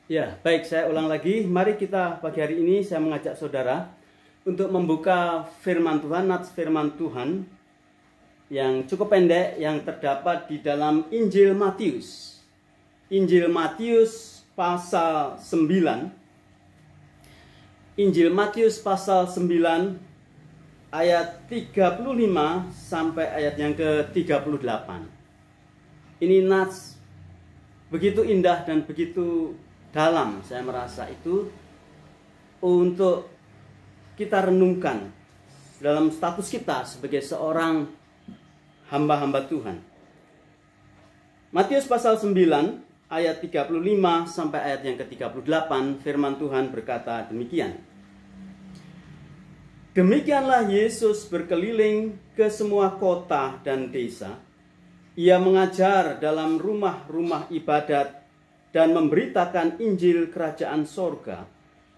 Ya, baik, saya ulang lagi. Mari kita pagi hari ini saya mengajak saudara untuk membuka firman Tuhan, nats firman Tuhan yang cukup pendek yang terdapat di dalam Injil Matius. Injil Matius pasal 9. Injil Matius pasal 9 ayat 35 sampai ayat yang ke-38. Ini nats begitu indah dan begitu dalam, saya merasa itu untuk kita renungkan dalam status kita sebagai seorang hamba-hamba Tuhan. Matius pasal 9 ayat 35 sampai ayat yang ke-38, firman Tuhan berkata demikian. Demikianlah Yesus berkeliling ke semua kota dan desa. Ia mengajar dalam rumah-rumah ibadat dan memberitakan Injil Kerajaan Sorga,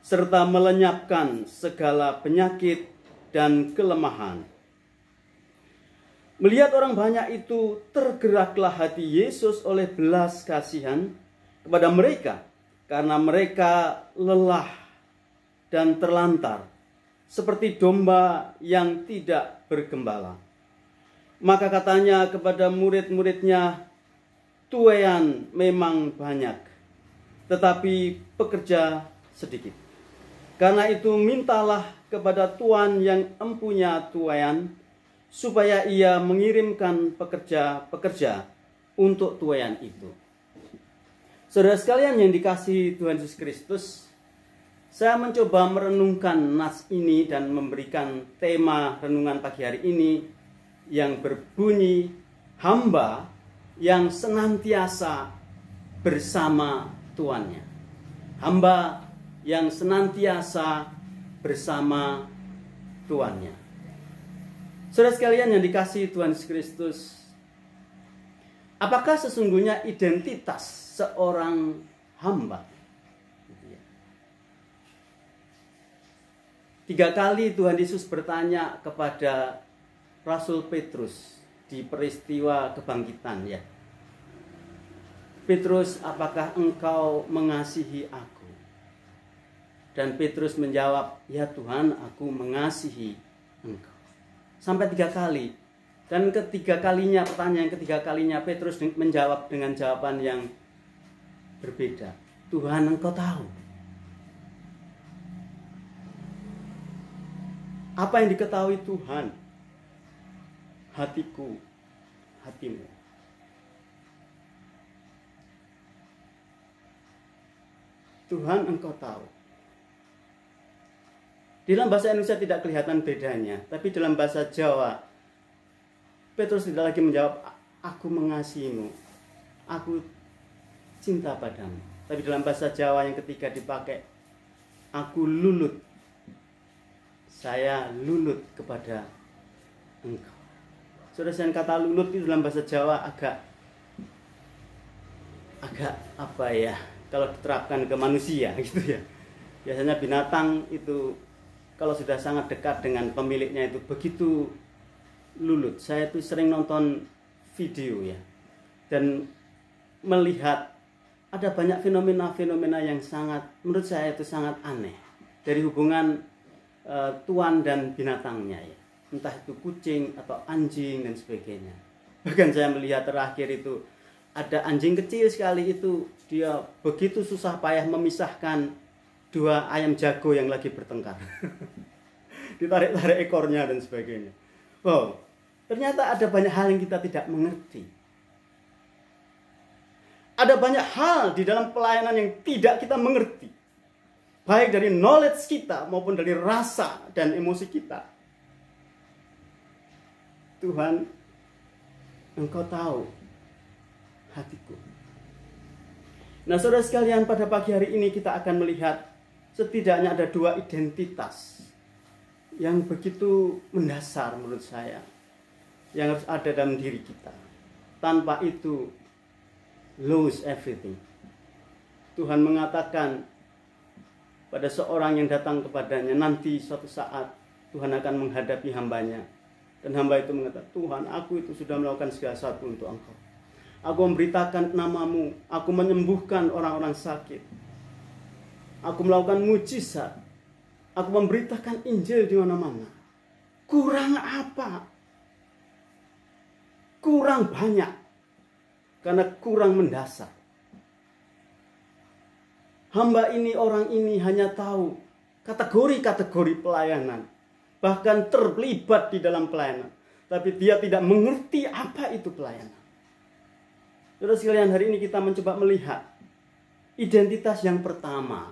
serta melenyapkan segala penyakit dan kelemahan. Melihat orang banyak itu, tergeraklah hati Yesus oleh belas kasihan kepada mereka, karena mereka lelah dan terlantar, seperti domba yang tidak bergembala. Maka katanya kepada murid-muridnya, tuaian memang banyak, tetapi pekerja sedikit. Karena itu mintalah kepada Tuhan yang empunya tuaian, supaya ia mengirimkan pekerja-pekerja untuk tuaian itu. Saudara sekalian yang dikasihi Tuhan Yesus Kristus, saya mencoba merenungkan nas ini dan memberikan tema renungan pagi hari ini yang berbunyi hamba yang senantiasa bersama tuannya. Hamba yang senantiasa bersama tuannya. Saudara sekalian yang dikasihi Tuhan Yesus Kristus, apakah sesungguhnya identitas seorang hamba? 3 kali Tuhan Yesus bertanya kepada Rasul Petrus di peristiwa kebangkitan, ya. Petrus, apakah engkau mengasihi aku? Dan Petrus menjawab, ya Tuhan, aku mengasihi engkau. Sampai 3 kali. Dan ketiga kalinya, pertanyaan ketiga kalinya, Petrus menjawab dengan jawaban yang berbeda. Tuhan, engkau tahu. Apa yang diketahui Tuhan? Hatiku, hatimu. Tuhan, engkau tahu. Di dalam bahasa Indonesia tidak kelihatan bedanya, tapi dalam bahasa Jawa, Petrus tidak lagi menjawab, aku mengasihimu, aku cinta padamu. Tapi dalam bahasa Jawa yang ketiga dipakai, aku lulut, saya lulut kepada engkau. Saudara, kata lulut itu dalam bahasa Jawa agak apa ya, kalau diterapkan ke manusia gitu ya. Biasanya binatang itu kalau sudah sangat dekat dengan pemiliknya itu begitu lulut. Saya tuh sering nonton video ya, dan melihat ada banyak fenomena-fenomena yang sangat, menurut saya itu sangat aneh dari hubungan tuan dan binatangnya ya. Entah itu kucing atau anjing dan sebagainya. Bahkan saya melihat terakhir itu ada anjing kecil sekali itu, dia begitu susah payah memisahkan 2 ayam jago yang lagi bertengkar. Ditarik-tarik ekornya dan sebagainya. Wow, ternyata ada banyak hal yang kita tidak mengerti. Ada banyak hal di dalam pelayanan yang tidak kita mengerti. Baik dari knowledge kita maupun dari rasa dan emosi kita. Tuhan, engkau tahu hatiku. Nah, saudara sekalian, pada pagi hari ini kita akan melihat setidaknya ada 2 identitas yang begitu mendasar menurut saya, yang harus ada dalam diri kita. Tanpa itu, lose everything. Tuhan mengatakan pada seorang yang datang kepadanya, nanti suatu saat Tuhan akan menghadapi hambanya. Dan hamba itu mengatakan, Tuhan, aku itu sudah melakukan segala sesuatu untuk engkau. Aku memberitakan namamu, aku menyembuhkan orang-orang sakit. aku melakukan mujizat, aku memberitakan Injil di mana-mana. Kurang apa? Kurang banyak, karena kurang mendasar. Hamba ini, orang ini hanya tahu kategori-kategori pelayanan, bahkan terlibat di dalam pelayanan, tapi dia tidak mengerti apa itu pelayanan. Saudara sekalian, hari ini kita mencoba melihat identitas yang pertama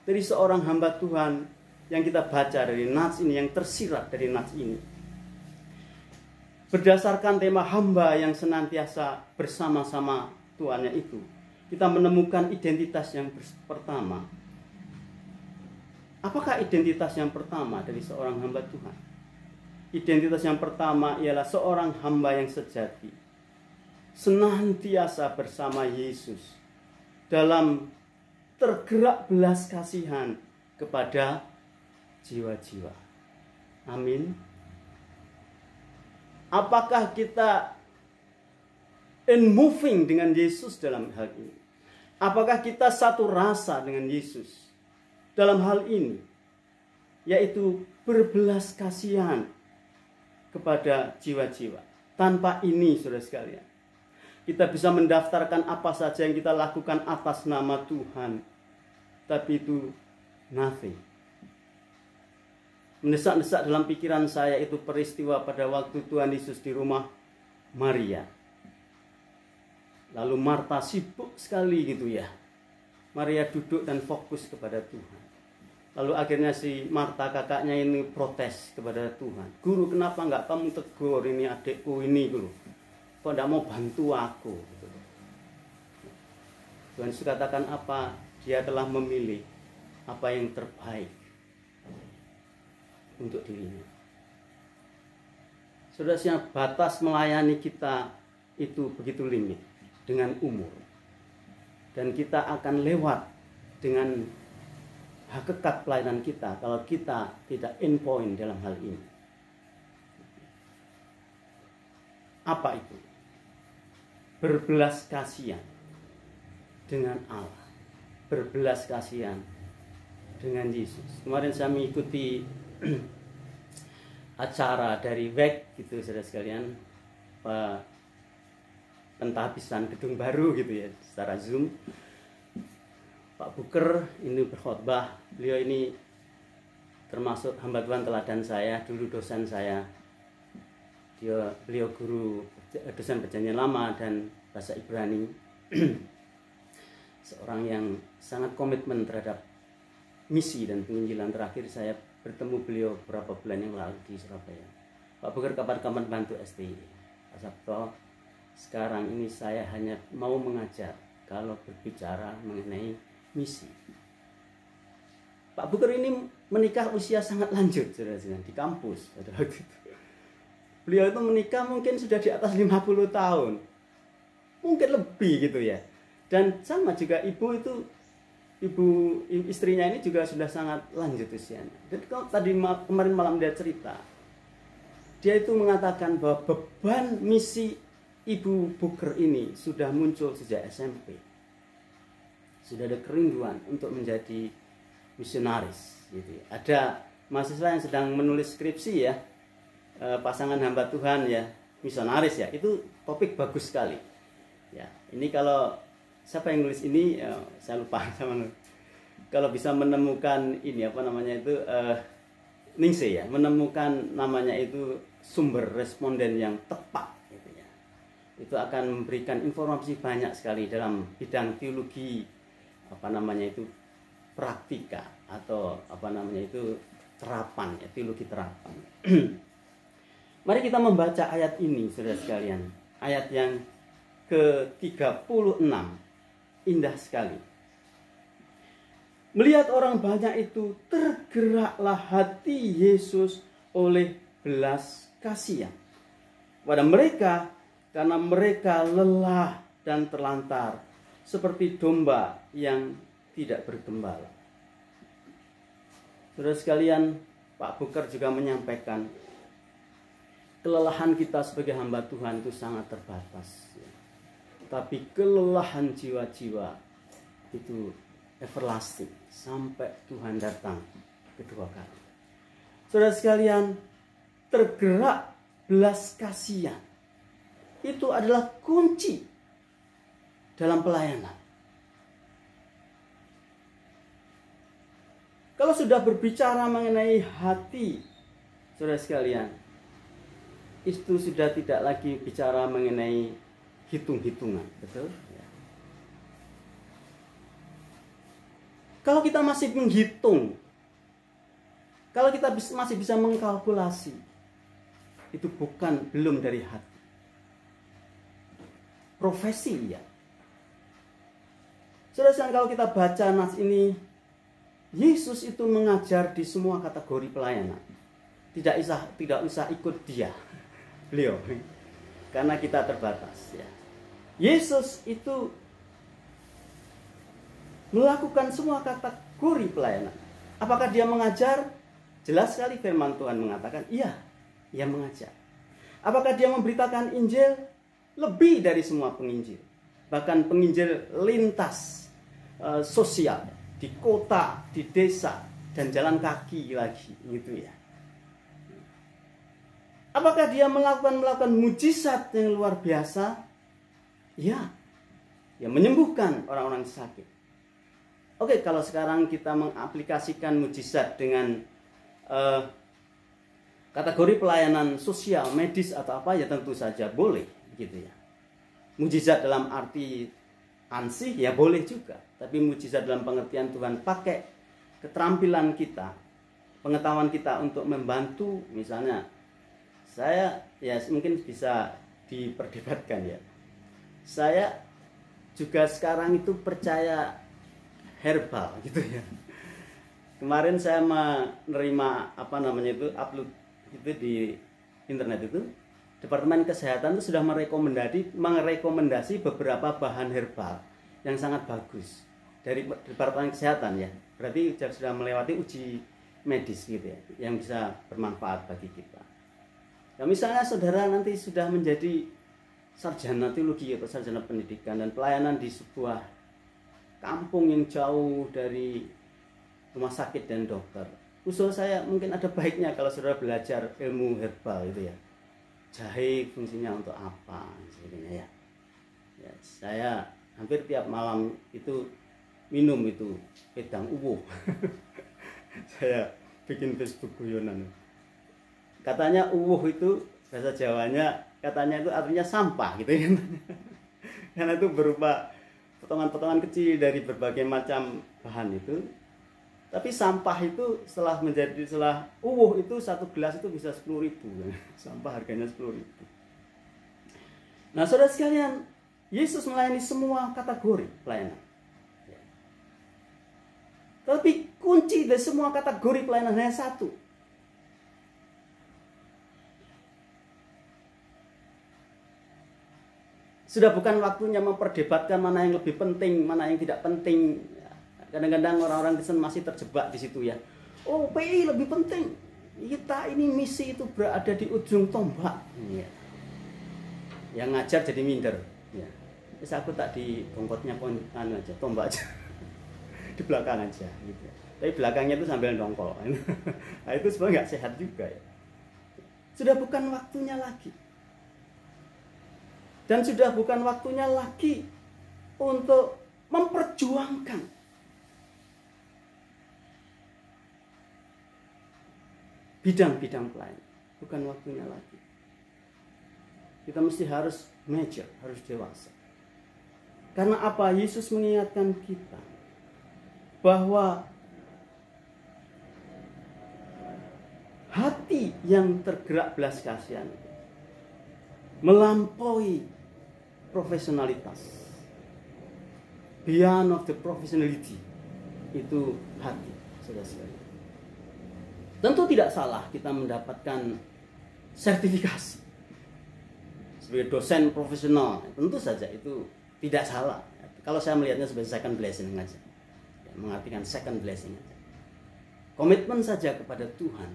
dari seorang hamba Tuhan yang kita baca dari nats ini, yang tersirat dari nats ini. Berdasarkan tema hamba yang senantiasa bersama-sama Tuhannya itu, kita menemukan identitas yang pertama. Apakah identitas yang pertama dari seorang hamba Tuhan? Identitas yang pertama ialah seorang hamba yang sejati, senantiasa bersama Yesus dalam tergerak belas kasihan kepada jiwa-jiwa. Amin. Apakah kita in moving dengan Yesus dalam hal ini? Apakah kita satu rasa dengan Yesus dalam hal ini? Yaitu berbelas kasihan kepada jiwa-jiwa. Tanpa ini, saudara sekalian, kita bisa mendaftarkan apa saja yang kita lakukan atas nama Tuhan, tapi itu nothing. Mendesak-desak dalam pikiran saya itu peristiwa pada waktu Tuhan Yesus di rumah Maria. Lalu Marta sibuk sekali gitu ya. Maria duduk dan fokus kepada Tuhan. Lalu akhirnya si Marta kakaknya ini protes kepada Tuhan. Guru, kenapa enggak kamu tegur ini adikku ini guru? Kok enggak mau bantu aku? Tuhan Yesus katakan apa? Dia telah memilih apa yang terbaik untuk dirinya. Saudara, batas melayani kita itu begitu limit dengan umur. Dan kita akan lewat dengan hakikat pelayanan kita kalau kita tidak in point dalam hal ini. Apa itu? Berbelas kasihan dengan Allah, berbelas kasihan dengan Yesus. Kemarin saya mengikuti acara dari WEC gitu, saudara sekalian, pentahabisan gedung baru gitu ya, secara Zoom. Pak Buker ini berkhotbah. Beliau ini termasuk hamba Tuhan teladan saya, dulu dosen saya. Beliau guru dosen Perjanjian Lama dan bahasa Ibrani. Seorang yang sangat komitmen terhadap misi dan penginjilan. Terakhir saya bertemu beliau beberapa bulan yang lalu di Surabaya. Pak Buker kapan-kapan bantu STI. Pak Sabto, sekarang ini saya hanya mau mengajar kalau berbicara mengenai misi. Pak Buker ini menikah usia sangat lanjut, saudara-saudara, di kampus pada waktu itu. Beliau itu menikah mungkin sudah di atas 50 tahun. Mungkin lebih gitu ya. Dan sama juga ibu istrinya ini juga sudah sangat lanjut usianya. Dan kalau tadi kemarin malam dia cerita, dia itu mengatakan bahwa beban misi Ibu Buker ini sudah muncul sejak SMP. Sudah ada kerinduan untuk menjadi misionaris gitu ya. Ada mahasiswa yang sedang menulis skripsi ya, pasangan hamba Tuhan ya, misionaris ya. Itu topik bagus sekali. Ya, ini kalau siapa yang nulis ini saya lupa sama. Kalau bisa menemukan ini apa namanya itu Ningse ya, menemukan namanya itu sumber responden yang tepat gitu ya. Itu akan memberikan informasi banyak sekali dalam bidang teologi apa namanya itu praktika atau apa namanya itu terapan ya, teologi terapan. Mari kita membaca ayat ini saudara sekalian. Ayat yang ke-36 indah sekali. Melihat orang banyak itu, tergeraklah hati Yesus oleh belas kasihan pada mereka, karena mereka lelah dan terlantar seperti domba yang tidak bergembala. Saudara sekalian, Pak Buker juga menyampaikan kelelahan kita sebagai hamba Tuhan itu sangat terbatas. Tapi kelelahan jiwa-jiwa itu everlasting sampai Tuhan datang kedua kali. Saudara sekalian, tergerak belas kasihan itu adalah kunci dalam pelayanan. Kalau sudah berbicara mengenai hati, saudara sekalian, itu sudah tidak lagi bicara mengenai hitung-hitungan, betul? Ya. Kalau kita masih menghitung, kalau kita masih bisa mengkalkulasi, itu belum dari hati. Profesi ya. Saudara, kalau kita baca nas ini, Yesus itu mengajar di semua kategori pelayanan. Tidak usah ikut dia, beliau, karena kita terbatas. Ya. Yesus itu melakukan semua kategori pelayanan. Apakah dia mengajar? Jelas sekali firman Tuhan mengatakan, iya, dia mengajar. Apakah dia memberitakan Injil? Lebih dari semua penginjil. Bahkan penginjil lintas sosial, di kota, di desa, dan jalan kaki lagi, gitu ya. Apakah dia melakukan mujizat yang luar biasa? Ya, dia menyembuhkan orang-orang sakit. Oke, kalau sekarang kita mengaplikasikan mujizat dengan kategori pelayanan sosial, medis atau apa, ya tentu saja boleh, gitu ya. Mujizat dalam arti ansih ya boleh juga, tapi mujizat dalam pengertian Tuhan pakai keterampilan kita, pengetahuan kita untuk membantu. Misalnya saya ya mungkin bisa diperdebatkan ya, saya juga sekarang itu percaya herbal gitu ya. Kemarin saya menerima upload itu di internet itu, Departemen Kesehatan itu sudah merekomendasi beberapa bahan herbal yang sangat bagus dari Departemen Kesehatan ya. Berarti sudah melewati uji medis gitu ya, yang bisa bermanfaat bagi kita. Ya, misalnya saudara nanti sudah menjadi sarjana teologi atau sarjana pendidikan dan pelayanan di sebuah kampung yang jauh dari rumah sakit dan dokter. Usul saya mungkin ada baiknya kalau saudara belajar ilmu herbal itu ya. Jahe fungsinya untuk apa sebagainya ya. Ya, saya hampir tiap malam itu minum itu wedang uwuh. Saya bikin Facebook guyonan. Katanya uwuh itu bahasa Jawanya katanya itu artinya sampah gitu ya. Karena itu berupa potongan-potongan kecil dari berbagai macam bahan itu. Tapi sampah itu setelah uwuh itu satu gelas itu bisa 10.000. Sampah harganya 10.000. Nah, saudara sekalian, Yesus melayani semua kategori pelayanan. Ya. Tapi kunci dari semua kategori pelayanan hanya satu. Sudah bukan waktunya memperdebatkan mana yang lebih penting, mana yang tidak penting. Kadang-kadang orang-orang Kristen masih terjebak di situ ya. Oh, PI lebih penting. Kita ini misi itu berada di ujung tombak. Ya. Yang ngajar jadi minder. Ya. Terus aku tak di bongkotnya aja, tombak aja. Di belakang aja. Gitu. Tapi belakangnya itu sambil dongkol. Nah, itu sebenarnya nggak sehat juga ya. Sudah bukan waktunya lagi. Dan sudah bukan waktunya lagi untuk memperjuangkan bidang-bidang pelayanan. Bukan waktunya lagi. Kita mesti harus mature, harus dewasa. Karena apa? Yesus mengingatkan kita bahwa hati yang tergerak belas kasihan melampaui profesionalitas. Beyond of the professionality itu hati, saudara-saudara. Tentu tidak salah kita mendapatkan sertifikasi sebagai dosen profesional. Tentu saja itu tidak salah. Kalau saya melihatnya sebagai second blessing saja, ya, mengartikan second blessing saja. Komitmen saja kepada Tuhan,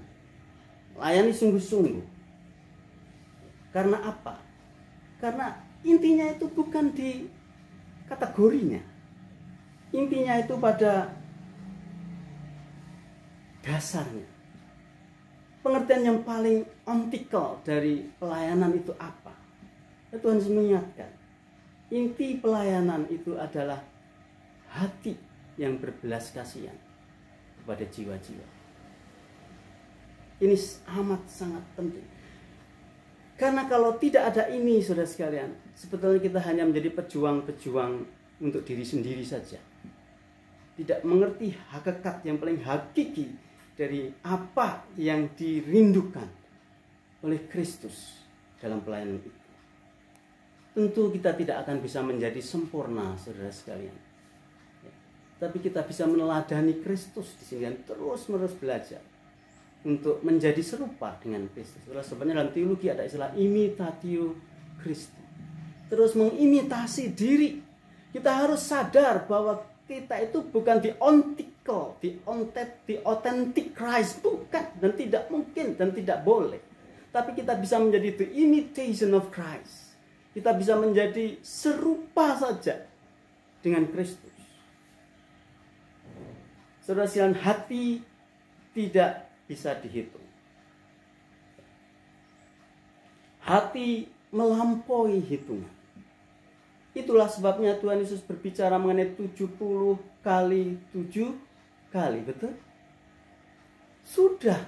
layani sungguh-sungguh. Karena apa? Karena intinya itu bukan di kategorinya, Intinya itu pada dasarnya. Pengertian yang paling ontikal dari pelayanan itu apa? Tuhan Yesus mengingatkan, inti pelayanan itu adalah hati yang berbelas kasihan kepada jiwa-jiwa. Ini amat sangat penting. Karena kalau tidak ada ini, saudara sekalian, sebetulnya kita hanya menjadi pejuang-pejuang untuk diri sendiri saja. Tidak mengerti hakikat yang paling hakiki dari apa yang dirindukan oleh Kristus dalam pelayanan itu. Tentu kita tidak akan bisa menjadi sempurna, saudara sekalian. Tapi kita bisa meneladani Kristus di sini dan terus-menerus belajar untuk menjadi serupa dengan Kristus. Sebenarnya dalam teologi ada istilah imitatio Christi. Terus mengimitasi diri. Kita harus sadar bahwa kita itu bukan the authentic Christ, bukan, dan tidak mungkin dan tidak boleh. Tapi kita bisa menjadi the imitation of Christ. Kita bisa menjadi serupa saja dengan Kristus. Saudara sekalian, hati tidak bisa dihitung. Hati melampaui hitungan. Itulah sebabnya Tuhan Yesus berbicara mengenai 70 kali 7 kali, betul? Sudah.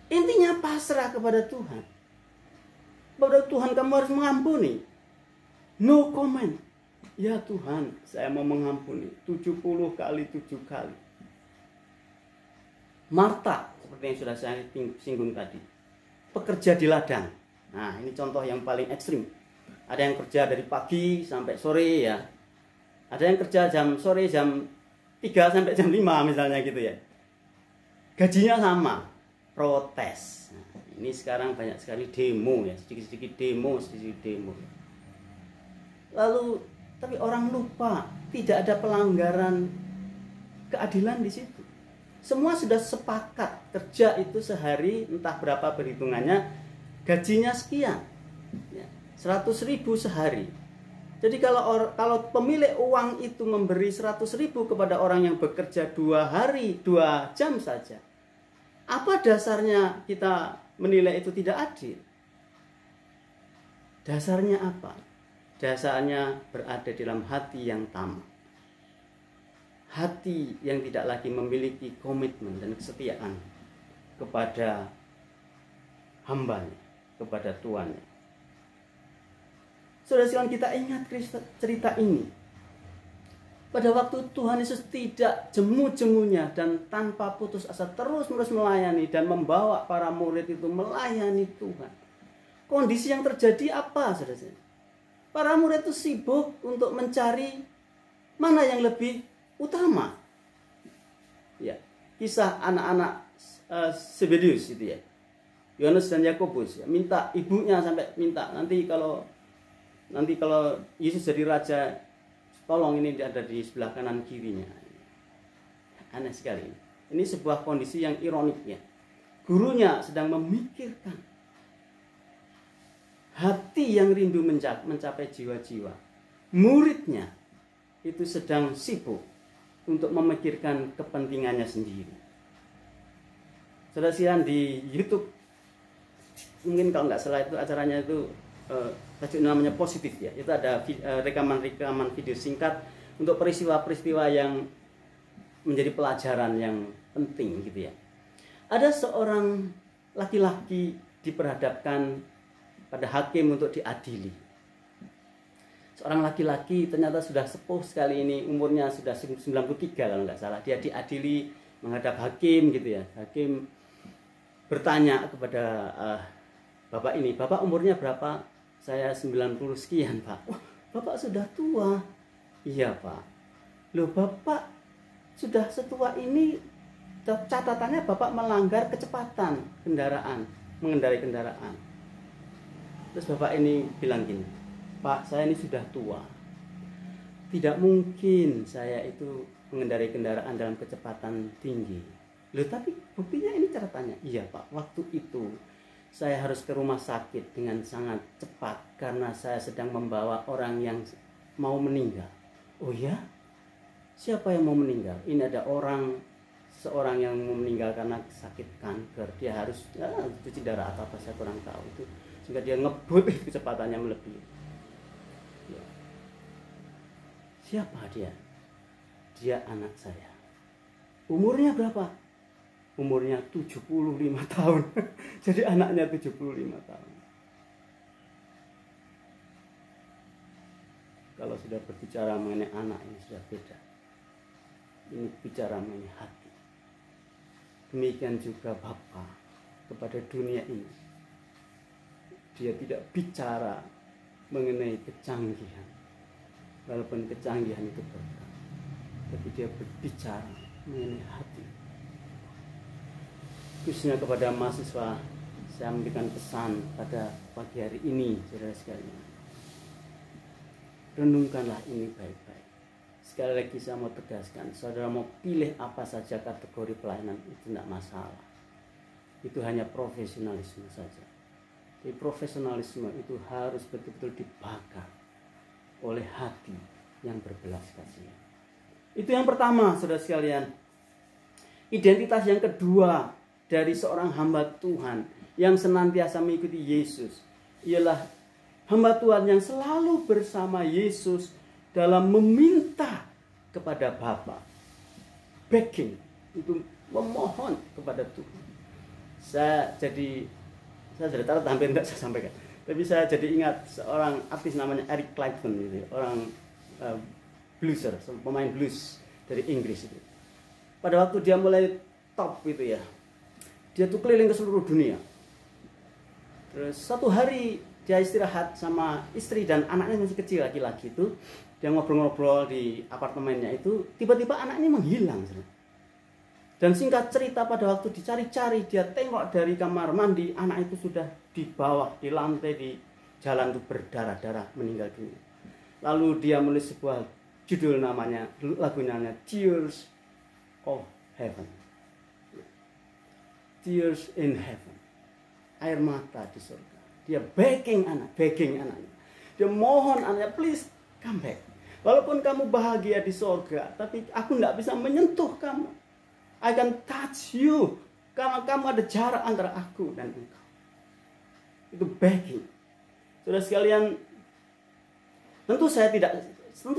Intinya pasrah kepada Tuhan. Kepada Tuhan kamu harus mengampuni. No comment. Ya Tuhan, saya mau mengampuni 70 kali 7 kali. Marta, seperti yang sudah saya singgung tadi, pekerja di ladang. Nah, ini contoh yang paling ekstrim. Ada yang kerja dari pagi sampai sore ya. Ada yang kerja jam sore jam 3 sampai jam 5 misalnya gitu ya. Gajinya sama, protes. Nah, ini sekarang banyak sekali demo ya, sedikit-sedikit demo. Lalu tapi orang lupa tidak ada pelanggaran keadilan di situ. Semua sudah sepakat kerja itu sehari entah berapa perhitungannya, gajinya sekian. Ya. 100.000 sehari. Jadi kalau pemilik uang itu memberi 100.000 kepada orang yang bekerja 2 jam saja, apa dasarnya kita menilai itu tidak adil? Dasarnya apa? Dasarnya berada dalam hati yang tamak. Hati yang tidak lagi memiliki komitmen dan kesetiaan kepada hambanya, kepada Tuannya. Saudara sekalian, kita ingat cerita ini. Pada waktu Tuhan Yesus tidak jemu-jemunya dan tanpa putus asa terus-menerus melayani dan membawa para murid itu melayani Tuhan. Kondisi yang terjadi apa, saudara? Para murid itu sibuk untuk mencari mana yang lebih utama. Ya, kisah anak-anak Zebedeus itu ya. Yohanes dan Yakobus ya, minta ibunya sampai minta nanti kalau Yesus jadi raja, tolong ini ada di sebelah kanan kirinya. Aneh sekali. Ini sebuah kondisi yang ironik ya. Gurunya sedang memikirkan hati yang rindu mencapai jiwa-jiwa. Muridnya itu sedang sibuk untuk memikirkan kepentingannya sendiri. Saudara sekalian, di YouTube mungkin kalau nggak salah itu acaranya itu tajuk namanya Positif ya. Itu ada rekaman video singkat untuk peristiwa-peristiwa yang menjadi pelajaran yang penting gitu ya. Ada seorang laki-laki diperhadapkan pada hakim untuk diadili. Seorang laki-laki ternyata sudah sepuh sekali ini, umurnya sudah 93 kalau nggak salah. Dia diadili menghadap hakim gitu ya. Hakim bertanya kepada bapak ini, "Bapak umurnya berapa?" "Saya 90 sekian, Pak." "Wah, Bapak sudah tua." "Iya, Pak." "Loh, Bapak sudah setua ini, catatannya Bapak melanggar kecepatan mengendarai kendaraan." Terus bapak ini bilang gini, "Pak, saya ini sudah tua. Tidak mungkin saya itu mengendarai kendaraan dalam kecepatan tinggi." "Loh, tapi buktinya ini catatannya." "Iya, Pak, waktu itu saya harus ke rumah sakit dengan sangat cepat karena saya sedang membawa orang yang mau meninggal." "Oh ya? Siapa yang mau meninggal? Ini ada seorang yang mau meninggal karena sakit kanker. Dia harus cuci darah atau apa, saya kurang tahu itu, sehingga dia ngebut kecepatannya melebihi. Ya. Siapa dia? Dia anak saya. Umurnya berapa? Umurnya 75 tahun. Jadi anaknya 75 tahun. Kalau sudah berbicara mengenai anak, ini sudah beda. Ini bicara mengenai hati. Demikian juga Bapa kepada dunia ini. Dia tidak bicara mengenai kecanggihan, walaupun kecanggihan itu berkah, tapi dia berbicara mengenai hati. Khususnya kepada mahasiswa, saya memberikan pesan pada pagi hari ini, saudara sekalian. Renungkanlah ini baik-baik. Sekali lagi saya mau tegaskan, saudara mau pilih apa saja kategori pelayanan itu tidak masalah. Itu hanya profesionalisme saja. Jadi profesionalisme itu harus betul-betul dibakar oleh hati yang berbelas kasihan. Itu yang pertama, saudara sekalian. Identitas yang kedua dari seorang hamba Tuhan yang senantiasa mengikuti Yesus ialah hamba Tuhan yang selalu bersama Yesus dalam meminta kepada Bapa. Begging, itu memohon kepada Tuhan. Saya sudah tahu, hampir tidak saya sampaikan. Tapi saya jadi ingat seorang artis namanya Eric Clapton, gitu, orang blueser, pemain blues dari Inggris itu. Pada waktu dia mulai top itu ya, dia tuh keliling ke seluruh dunia. Terus satu hari dia istirahat sama istri dan anaknya masih kecil laki-laki itu. Dia ngobrol-ngobrol di apartemennya itu, tiba-tiba anaknya menghilang. Dan singkat cerita, pada waktu dicari-cari, dia tengok dari kamar mandi, anak itu sudah di bawah, di lantai, di jalan itu berdarah-darah, meninggal dunia. Lalu dia menulis sebuah judul namanya, lagunya Tears of Heaven. Tears in Heaven. Air mata di surga. Dia begging anaknya. Dia mohon anaknya, please come back. Walaupun kamu bahagia di surga, tapi aku tidak bisa menyentuh kamu. I can touch you. Karena kamu ada jarak antara aku dan engkau. Itu begging. Saudara sekalian, tentu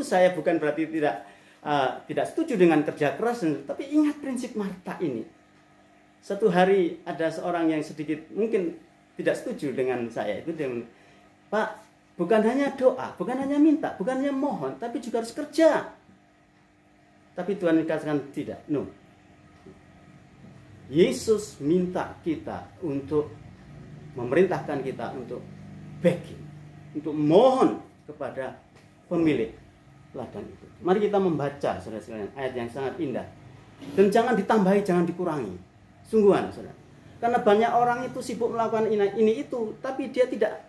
saya bukan berarti tidak setuju dengan kerja keras, tapi ingat prinsip Marta ini. Satu hari ada seorang yang sedikit mungkin tidak setuju dengan saya itu, dia bilang, Pak, bukan hanya doa, bukan hanya minta, bukan hanya mohon, tapi juga harus kerja. Tapi Tuhan katakan tidak, no. Yesus minta kita untuk memerintahkan kita untuk begging, untuk mohon kepada pemilik ladang itu. Mari kita membaca, saudara sekalian, ayat yang sangat indah. Dan jangan ditambahi, jangan dikurangi. Sungguhan, saudara. Karena banyak orang itu sibuk melakukan ini itu, tapi dia tidak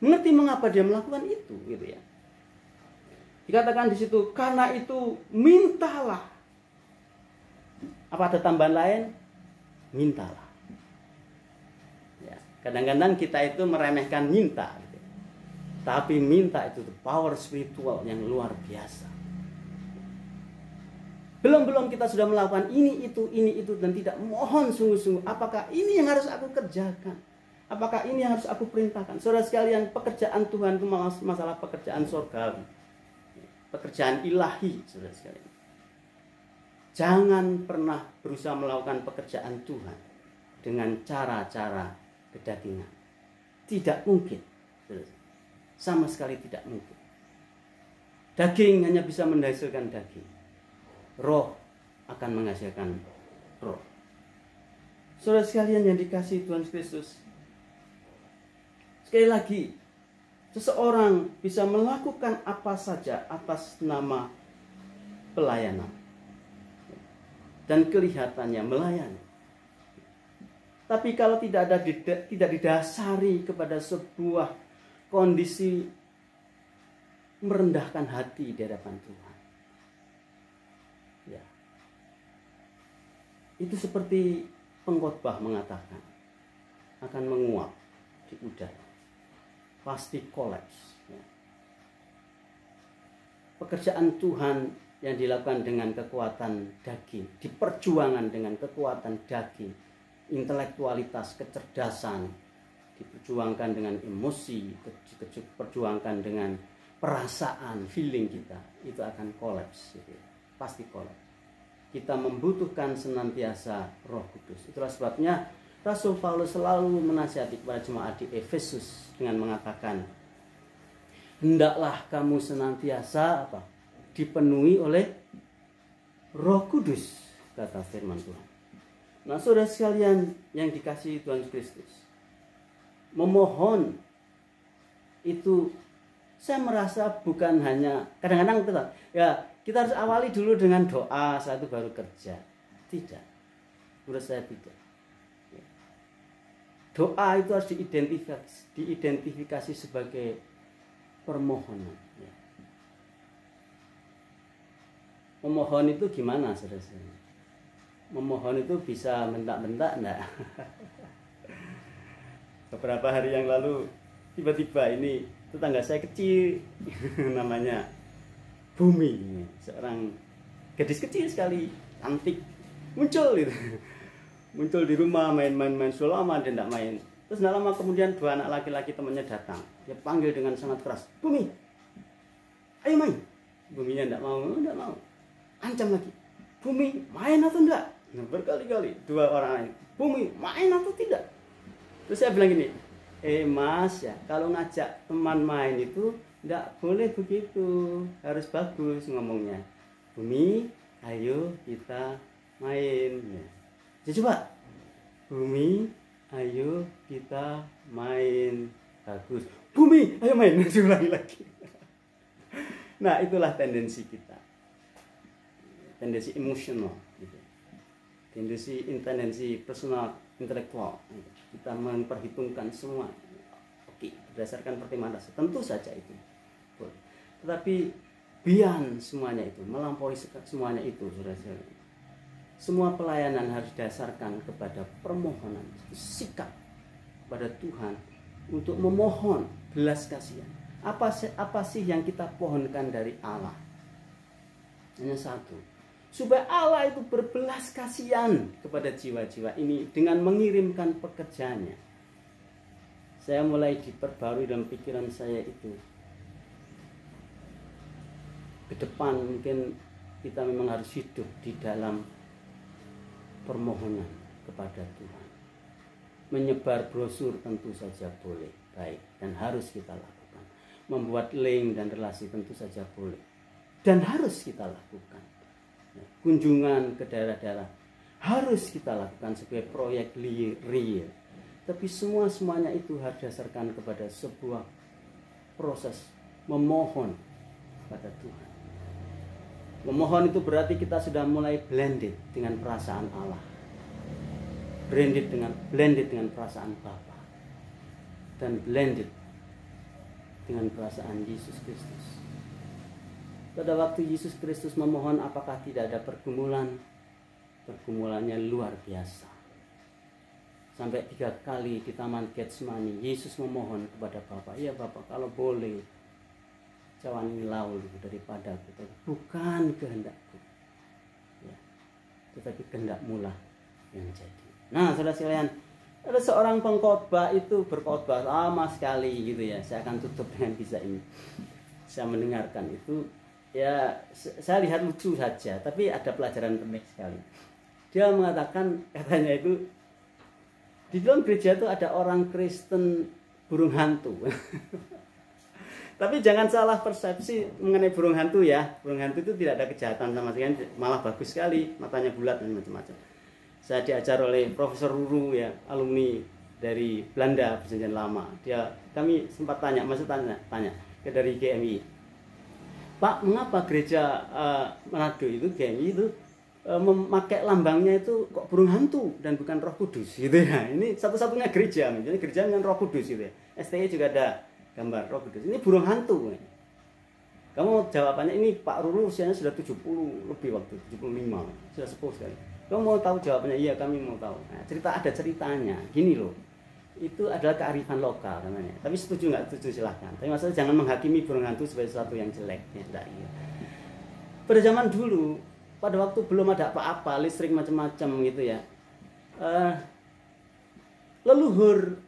mengerti mengapa dia melakukan itu, gitu ya. Dikatakan di situ, karena itu mintalah. Apa ada tambahan lain? Mintalah. Ya, kadang-kadang kita itu meremehkan minta, gitu. Tapi minta itu power spiritual yang luar biasa. Belum kita sudah melakukan ini itu dan tidak mohon sungguh-sungguh. Apakah ini yang harus aku kerjakan? Apakah ini yang harus aku perintahkan? Saudara sekalian, pekerjaan Tuhan itu masalah pekerjaan surgawi. Pekerjaan ilahi, saudara sekalian. Jangan pernah berusaha melakukan pekerjaan Tuhan dengan cara-cara kedagingan. Tidak mungkin. Sama sekali tidak mungkin. Daging hanya bisa menghasilkan daging. Roh akan menghasilkan roh. Saudara sekalian yang dikasihi Tuhan Kristus, sekali lagi, seseorang bisa melakukan apa saja atas nama pelayanan dan kelihatannya melayani. Tapi kalau tidak didasari kepada sebuah kondisi merendahkan hati di hadapan Tuhan, ya, itu seperti pengkhotbah mengatakan akan menguap di udara. Pasti kolaps. Ya. Pekerjaan Tuhan yang dilakukan dengan kekuatan daging, diperjuangkan dengan kekuatan daging, intelektualitas, kecerdasan, diperjuangkan dengan emosi, diperjuangkan dengan perasaan, feeling kita, itu akan kolaps, gitu. Pasti kolaps. Kita membutuhkan senantiasa Roh Kudus. Itulah sebabnya Rasul Paulus selalu menasihati kepada jemaat di Efesus dengan mengatakan, hendaklah kamu senantiasa dipenuhi oleh Roh Kudus, kata firman Tuhan. Nah, saudara sekalian yang dikasihi Tuhan Kristus, memohon itu saya merasa bukan hanya kadang-kadang kita harus awali dulu dengan doa, setelah itu baru kerja. Tidak, menurut saya tidak. Doa itu harus diidentifikasi sebagai permohonan. Memohon itu gimana, saudara-saudara? Memohon itu bisa bentak-bentak enggak? Beberapa hari yang lalu tiba-tiba ini tetangga saya kecil namanya Bumi, seorang gadis kecil sekali, cantik, muncul di rumah main selama dia tidak main. Terus tidak lama kemudian dua anak laki-laki temannya datang, dia panggil dengan sangat keras, Bumi, ayo main. Buminya tidak mau, ancam lagi, Bumi main atau enggak? Nah, berkali-kali dua orang lain, Bumi main atau tidak? Terus saya bilang gini, Mas ya, kalau ngajak teman main itu tidak boleh begitu, harus bagus ngomongnya. Bumi, ayo kita main. Ya, coba, Bumi, ayo kita main. Bagus. Bumi, ayo main. Ulangi lagi. Nah, itulah tendensi kita, tendensi emosional, gitu. Tendensi personal, intelektual. Kita memperhitungkan semua. Oke, berdasarkan pertimbangan rasa. Tentu saja itu. Tetapi beyond semuanya itu, melampaui semuanya itu, saudara-saudara. Semua pelayanan harus didasarkan kepada permohonan, sikap kepada Tuhan untuk memohon belas kasihan. Apa sih yang kita pohonkan dari Allah? Hanya satu, supaya Allah itu berbelas kasihan kepada jiwa-jiwa ini dengan mengirimkan pekerjaannya. Saya mulai diperbarui dalam pikiran saya itu, ke depan mungkin kita memang harus hidup di dalam permohonan kepada Tuhan. Menyebar brosur tentu saja boleh, baik, dan harus kita lakukan. Membuat link dan relasi tentu saja boleh, dan harus kita lakukan. Kunjungan ke daerah-daerah harus kita lakukan sebagai proyek real. Tapi semuanya itu harus dasarkan kepada sebuah proses memohon kepada Tuhan. Memohon itu berarti kita sudah mulai blended dengan perasaan Allah, blended dengan perasaan Bapa, dan blended dengan perasaan Yesus Kristus. Pada waktu Yesus Kristus memohon, apakah tidak ada pergumulan? Pergumulannya luar biasa. Sampai 3 kali di Taman Getsemani, Yesus memohon kepada Bapa, ya Bapa, kalau boleh cawan ini laul daripadaku, bukan kehendakku, ya, tetapi kehendak-Mu lah yang jadi. Nah, saudara sekalian, ada seorang pengkhotbah itu berkhotbah lama sekali gitu ya. Saya akan tutup dengan kisah ini. Saya mendengarkan itu, ya saya lihat lucu saja, tapi ada pelajaran penting sekali. Dia mengatakan, katanya itu di dalam gereja itu ada orang Kristen burung hantu. Tapi jangan salah persepsi mengenai burung hantu ya. Burung hantu itu tidak ada kejahatan sama sekali, malah bagus sekali, matanya bulat dan macam-macam. Saya diajar oleh Profesor Ruru ya, alumni dari Belanda Perjanjian Lama. Kami sempat tanya ke dari GMI. Pak, mengapa gereja Manado itu GMI itu memakai lambangnya itu kok burung hantu dan bukan Roh Kudus gitu ya. Ini satu-satunya gereja, jadi gereja dengan Roh Kudus gitu ya. STI juga ada gambar Roh Kudus. Ini burung hantu. Kamu jawabannya, ini Pak Ruru usianya sudah 70 lebih, waktu 75, sudah sepuh sekali. Kamu mau tahu jawabannya? Iya, kami mau tahu. Nah, ada ceritanya. Gini loh. Itu adalah kearifan lokal namanya. Tapi setuju nggak setuju silahkan. Tapi maksudnya jangan menghakimi burung hantu sebagai sesuatu yang jelek. Ya, tidak, iya. Pada zaman dulu, pada waktu belum ada apa-apa, listrik macam-macam gitu ya, leluhur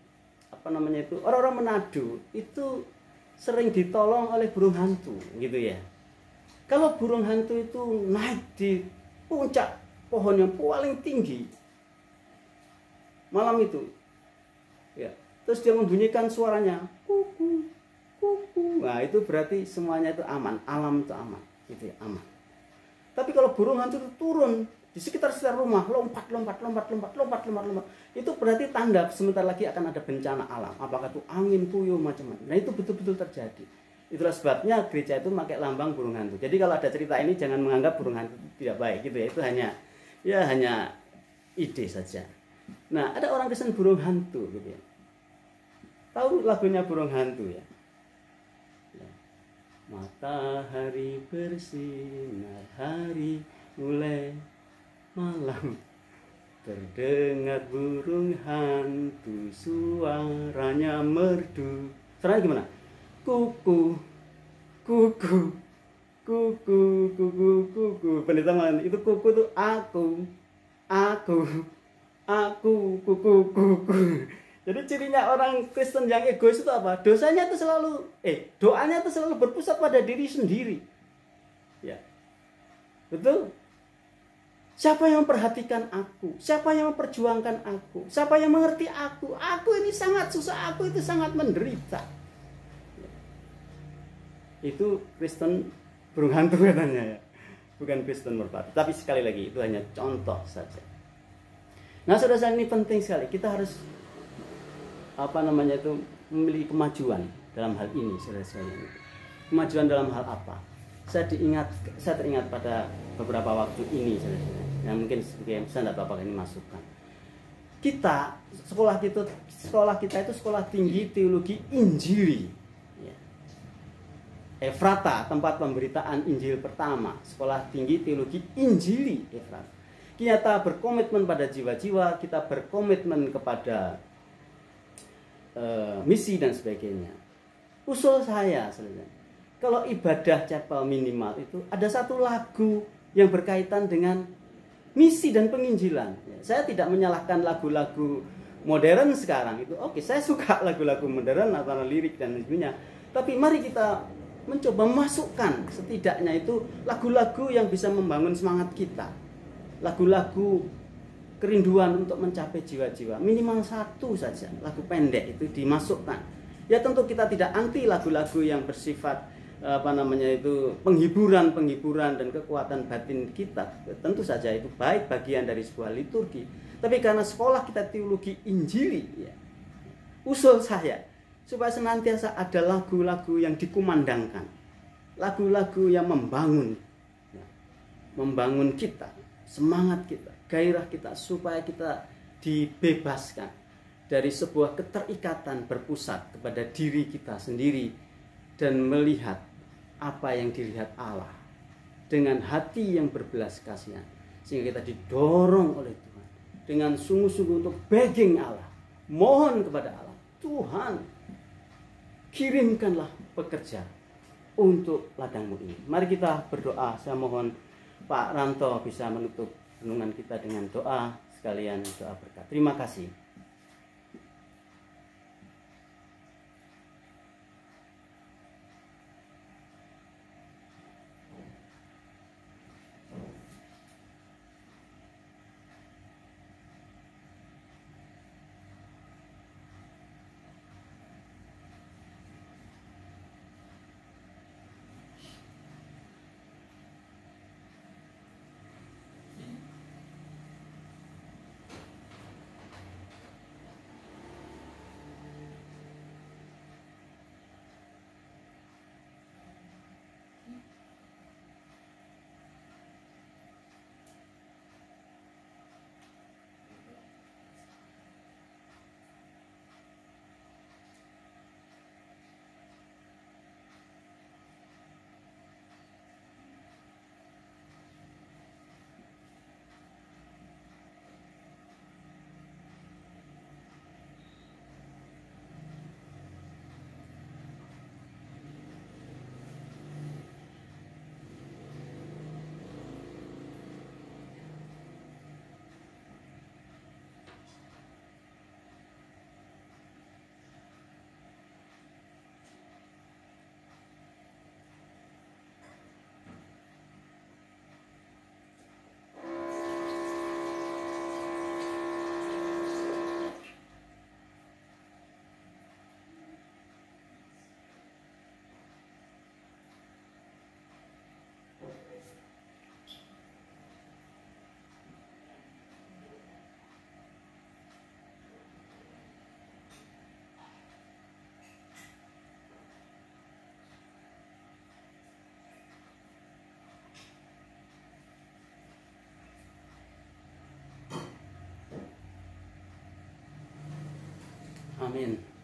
apa namanya itu, orang-orang Manado itu sering ditolong oleh burung hantu gitu ya. Kalau burung hantu itu naik di puncak pohon yang paling tinggi malam itu, ya, terus dia membunyikan suaranya, kuku, kuku. Nah itu berarti semuanya itu aman, alam itu aman, gitu ya, aman. Tapi kalau burung hantu itu turun di sekitar rumah, lompat, itu berarti tanda sebentar lagi akan ada bencana alam. Apakah itu angin, puyuh, macam-macam. Nah itu betul-betul terjadi. Itulah sebabnya gereja itu pakai lambang burung hantu. Jadi kalau ada cerita ini jangan menganggap burung hantu tidak baik gitu ya. Itu hanya ide saja. Nah, ada orang Kristen burung hantu gitu ya. Tahu lagunya burung hantu ya? Matahari bersinar, hari mulai malam, terdengar burung hantu, suaranya merdu. Suaranya gimana? Kuku, kuku, kuku, kuku, kuku. Pendeta mana? Itu kuku itu aku, kuku, kuku. Jadi cirinya orang Kristen yang egois itu apa? Doanya itu selalu berpusat pada diri sendiri. Ya. Betul? Siapa yang memperhatikan aku? Siapa yang memperjuangkan aku? Siapa yang mengerti aku? Aku ini sangat susah, aku itu sangat menderita. Ya. Itu Kristen burung hantu katanya ya. Bukan Kristen merpati. Tapi sekali lagi itu hanya contoh saja. Nah, saudara, ini penting sekali. Kita harus memiliki kemajuan dalam hal ini, saudara-saudara. Kemajuan dalam hal apa? Saya teringat pada beberapa waktu ini, saudara-saudara. Yang mungkin saya tidak tahu apakah ini masukan. Sekolah kita itu sekolah tinggi teologi Injili. Ya. Efrata, tempat pemberitaan Injil pertama, sekolah tinggi teologi Injili Efrata. Kita berkomitmen pada jiwa-jiwa, kita berkomitmen kepada misi dan sebagainya. Usul saya sebenarnya, kalau ibadah chapel minimal itu ada satu lagu yang berkaitan dengan misi dan penginjilan. Ya, saya tidak menyalahkan lagu-lagu modern sekarang itu. Oke, saya suka lagu-lagu modern antara lirik dan sebagainya. Tapi mari kita mencoba masukkan setidaknya itu lagu-lagu yang bisa membangun semangat kita. Lagu-lagu kerinduan untuk mencapai jiwa-jiwa, minimal satu saja lagu pendek itu dimasukkan. Ya tentu kita tidak anti lagu-lagu yang bersifat penghiburan dan kekuatan batin kita. Tentu saja itu baik, bagian dari sebuah liturgi. Tapi karena sekolah kita teologi Injili, ya, usul saya supaya senantiasa ada lagu-lagu yang dikumandangkan, lagu-lagu yang membangun kita, semangat kita, gairah kita, supaya kita dibebaskan dari sebuah keterikatan berpusat kepada diri kita sendiri dan melihat apa yang dilihat Allah dengan hati yang berbelas kasihan, sehingga kita didorong oleh Tuhan dengan sungguh-sungguh untuk begging Allah, mohon kepada Allah, Tuhan kirimkanlah pekerja untuk ladangmu ini. Mari kita berdoa. Saya mohon Pak Ranto bisa menutup renungan kita dengan doa, sekalian doa berkat. Terima kasih. Amin.